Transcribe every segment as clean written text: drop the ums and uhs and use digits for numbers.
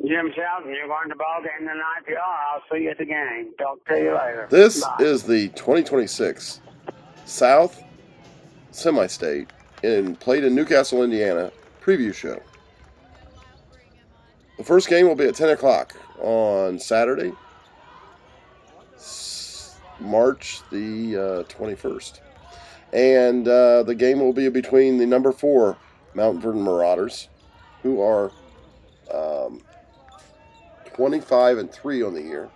Jim Shelton, you're going to the ball game tonight. If you are, I'll see you at the game. Talk to you later. This Bye. is the 2026 South Semi-State played in Newcastle, Indiana preview show. The first game will be at 10 o'clock on Saturday, March the 21st. And the game will be between the number 4 Mount Vernon Marauders, who are 25-3 on the year,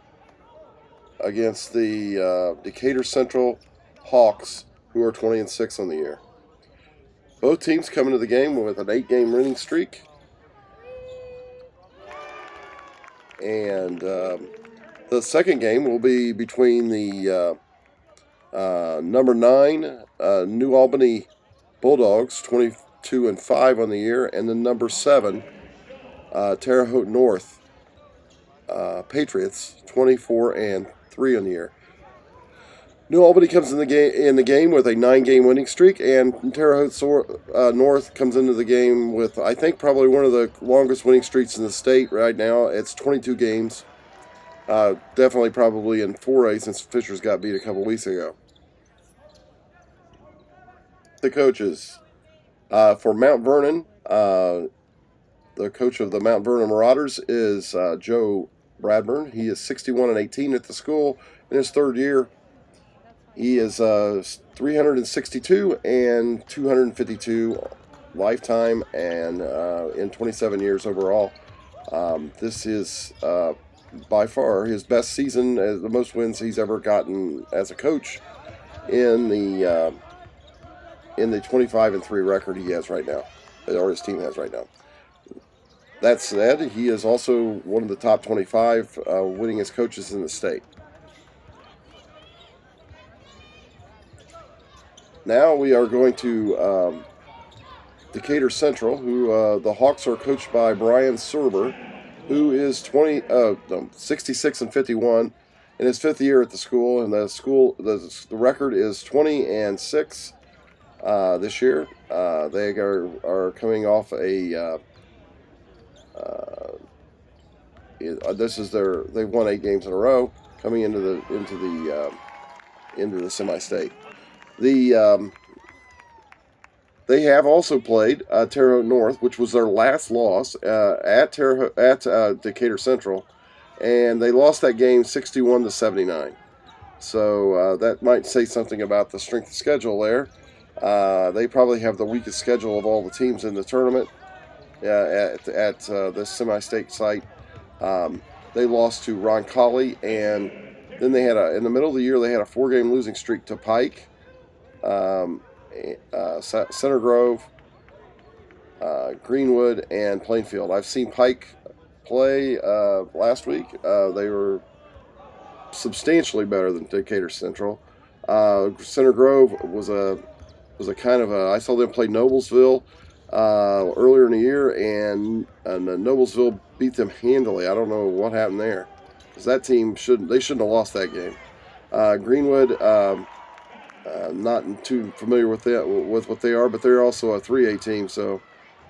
against the Decatur Central Hawks, who are 20-6 on the year. Both teams come into the game with an 8-game winning streak. And the second game will be between the number 9 New Albany Bulldogs, 22-5 on the year, and the number 7 Terre, Haute North Patriots, 24-3 on the year. New Albany comes in the game with a 9-game winning streak, and Terre Haute North comes into the game with, I think, probably one of the longest winning streaks in the state right now. It's 22 games. Definitely probably in 4A since Fishers got beat a couple weeks ago. The coaches for Mount Vernon, the coach of the Mount Vernon Marauders is Joe Bradburn. He is 61-18 at the school in his third year. He is 362 and 252 lifetime, and in 27 years overall. This is by far his best season, the most wins he's ever gotten as a coach in the 25-3 record he has right now, or his team has right now. That said, he is also one of the top 25 winningest coaches in the state. Now we are going to Decatur Central, who the Hawks are coached by Brian Serber, who is 66-51 in his 5th year at the school, and the record is 20-6 this year. They are coming off they've won 8 games in a row, coming into the semi-state. They have also played Terre Haute North, which was their last loss at Decatur Central, and they lost that game 61-79. So that might say something about the strength of schedule there. They probably have the weakest schedule of all the teams in the tournament at this semi-state site. They lost to Roncalli, and then they had in the middle of the year they had a 4-game losing streak to Pike, Center Grove, Greenwood, and Plainfield. I've seen Pike play last week. They were substantially better than Decatur Central. Center Grove was a kind of I saw them play Noblesville earlier in the year, and Noblesville beat them handily. I don't know what happened there, because that team shouldn't have lost that game. Greenwood, not too familiar with what they are, but they're also a 3A team, so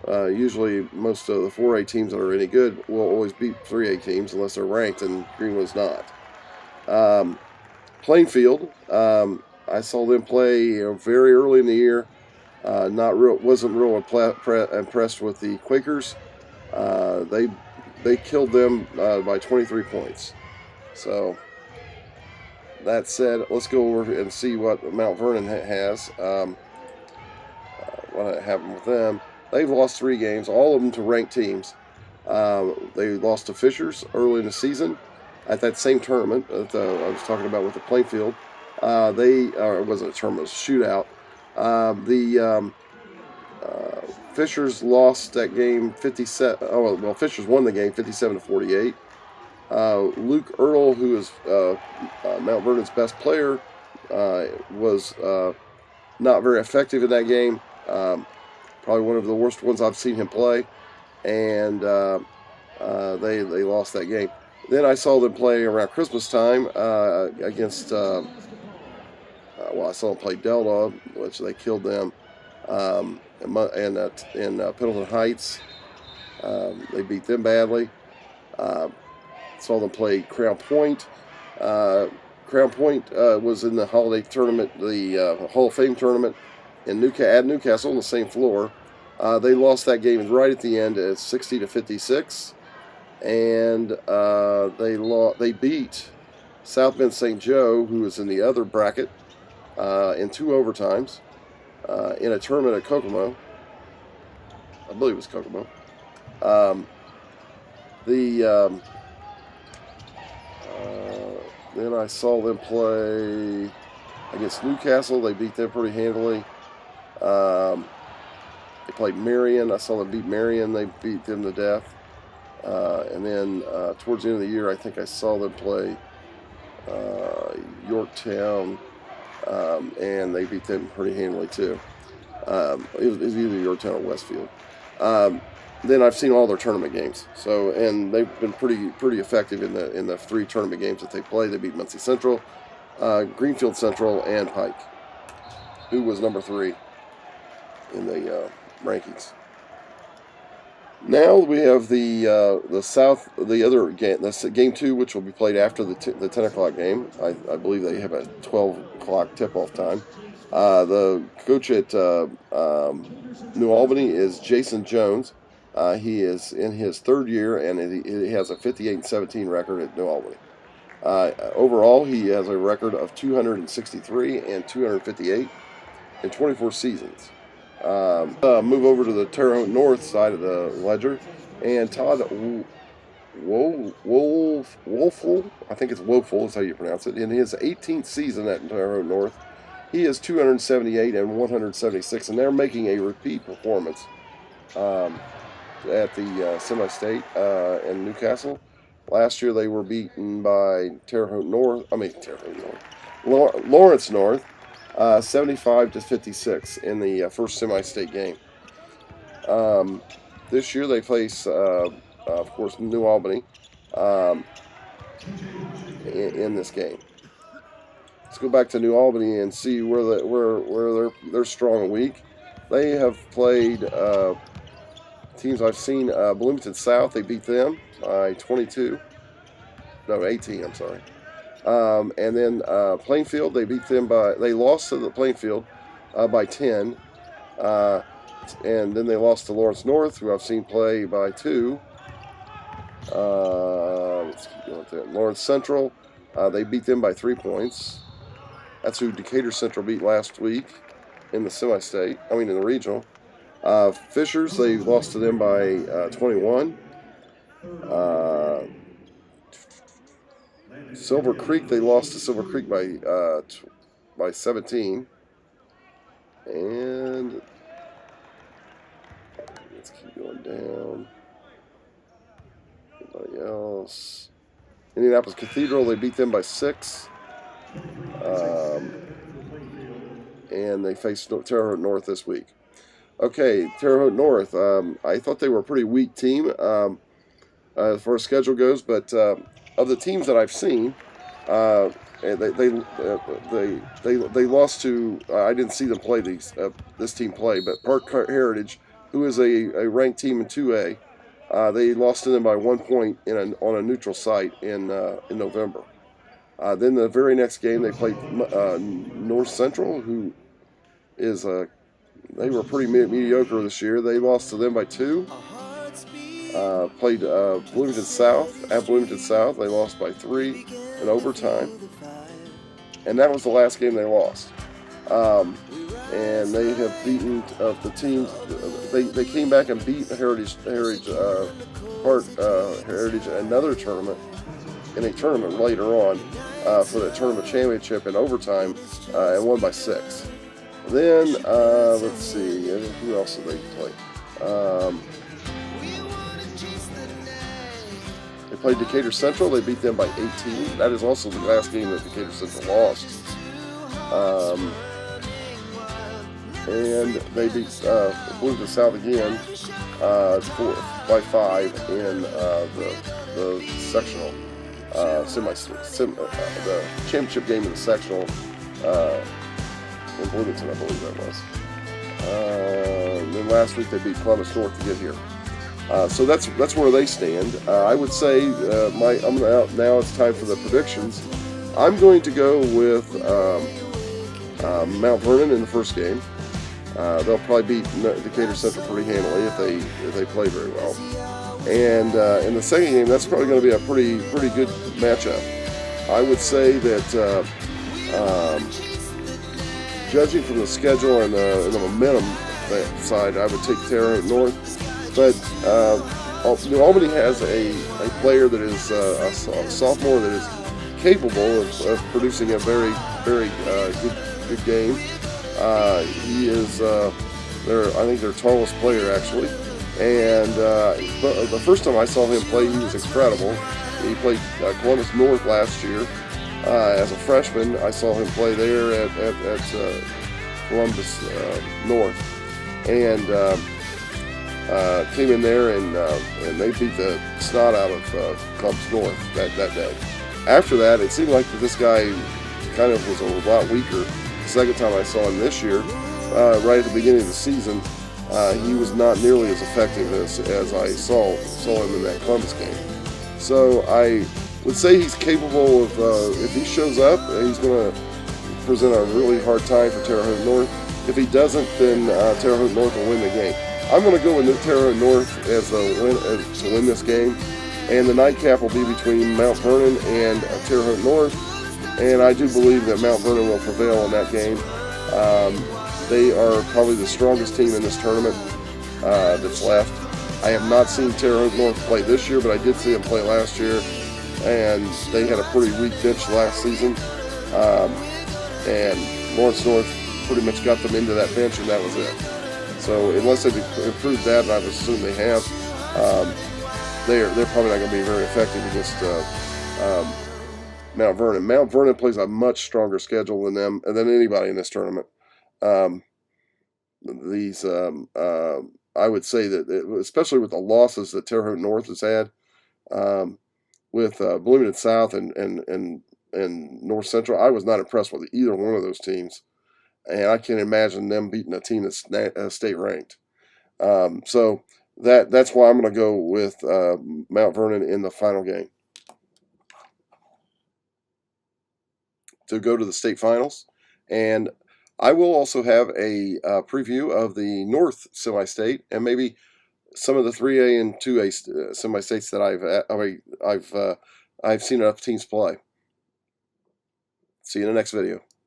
usually most of the 4A teams that are any good will always beat 3A teams unless they're ranked, and Greenwood's not. Plainfield, I saw them play very early in the year. Wasn't real impressed with the Quakers. They killed them by 23 points. So that said, let's go over and see what Mount Vernon has. What happened with them? They've lost 3 games, all of them to ranked teams. They lost to Fishers early in the season at that same tournament that I was talking about with the Plainfield. It wasn't a tournament, it was a shootout. Fishers lost that game 57. Fishers won the game 57-48. Luke Ertel, who is Mount Vernon's best player, was not very effective in that game. Probably one of the worst ones I've seen him play, and they lost that game. Then I saw them play around Christmas time against. I saw them play Delta, which they killed them, and Pendleton Heights. They beat them badly. Saw them play Crown Point. Crown Point was in the holiday tournament, the Hall of Fame tournament at Newcastle on the same floor. They lost that game right at the end at 60-56, and they beat South Bend St. Joe, who was in the other bracket, in 2 overtimes in a tournament at Kokomo. I believe it was Kokomo. Then I saw them play against Newcastle. They beat them pretty handily. They played Marion. I saw them beat Marion. They beat them to death. And then towards the end of the year, I think I saw them play Yorktown, and they beat them pretty handily too. It was either Yorktown or Westfield. Then I've seen all their tournament games. And they've been pretty effective in the 3 tournament games that they played. They beat Muncie Central, Greenfield Central, and Pike, who was number 3 in the rankings. Now we have the other game, that's game 2, which will be played after the 10 o'clock game. I believe they have a 12 o'clock tip-off time. The coach at New Albany is Jason Jones. He is in his 3rd year, and he has a 58-17 record at New Albany. Overall, he has a record of 263 and 258 in 24 seasons. Move over to the Terre Haute North side of the ledger, and Todd Wolfel, I think it's Wolfel is how you pronounce it, in his 18th season at Terre Haute North, he is 278 and 176, and they're making a repeat performance at the semi-state in Newcastle. Last year they were beaten by Lawrence North, 75-56 in the first semi-state game. This year they face, of course, New Albany in this game. Let's go back to New Albany and see where they're strong and weak. They have played teams I've seen. Bloomington South, they beat them by 18. I'm sorry. And then Plainfield, they lost to the Plainfield by 10. And then they lost to Lawrence North, who I've seen play by 2. Let's keep going with that. Lawrence Central, they beat them by 3 points. That's who Decatur Central beat last week in the regional. Fishers, they lost to them by 21. Silver Creek, they lost to Silver Creek by 17. And let's keep going down. Anybody else? Indianapolis Cathedral, they beat them by 6. And they face Terre Haute North this week. Okay, Terre Haute North. I thought they were a pretty weak team as far as schedule goes, but of the teams that I've seen, they lost to. I didn't see them play this team play, but Park Heritage, who is a ranked team in 2A, they lost to them by 1 point on a neutral site in November. Then the very next game they played North Central, who is they were pretty mediocre this year. They lost to them by 2. Played Bloomington South at Bloomington South. They lost by 3 in overtime, and that was the last game they lost. And they have beaten the teams. They came back and beat Heritage another tournament in a tournament later on for the tournament championship in overtime and won by 6. Then let's see, who else did they play? They played Decatur Central. They beat them by 18. That is also the last game that Decatur Central lost. And they beat Bloomington South again by 5 in the sectional the championship game in the sectional in Bloomington, I believe that was. Then last week they beat Columbus North to get here. So that's where they stand. I would say now it's time for the predictions. I'm going to go with Mount Vernon in the first game. They'll probably beat Decatur Central pretty handily if they play very well. And in the second game, that's probably going to be a pretty good matchup. I would say that judging from the schedule and the momentum side, I would take Terre North. But New Albany has a player that is a sophomore that is capable of producing a very good game. He is I think their tallest player actually. And the first time I saw him play, he was incredible. He played Columbus North last year as a freshman. I saw him play there at Columbus North, and came in there and they beat the snot out of Columbus North that day. After that, it seemed like this guy kind of was a lot weaker. The second time I saw him this year, right at the beginning of the season, he was not nearly as effective as I saw him in that Columbus game. So I would say he's capable of, if he shows up, he's going to present a really hard time for Terre Haute North. If he doesn't, then Terre Haute North will win the game. I'm going to go with Terre Haute North to win this game. And the nightcap will be between Mount Vernon and Terre Haute North. And I do believe that Mount Vernon will prevail in that game. They are probably the strongest team in this tournament that's left. I have not seen Terre Haute North play this year, but I did see them play last year. And they had a pretty weak bench last season. And Lawrence North pretty much got them into that bench, and that was it. So unless they've improved that, and I would assume they have, they're probably not going to be very effective against Mount Vernon. Mount Vernon plays a much stronger schedule than them and than anybody in this tournament. I would say that, especially with the losses that Terre Haute North has had, with Bloomington South and North Central, I was not impressed with either one of those teams, and I can't imagine them beating a team that's state ranked. So that's why I'm going to go with Mount Vernon in the final game to go to the state finals. And I will also have a preview of the North semi-state and maybe some of the 3A and 2A semi-states that I've seen enough teams play. See you in the next video.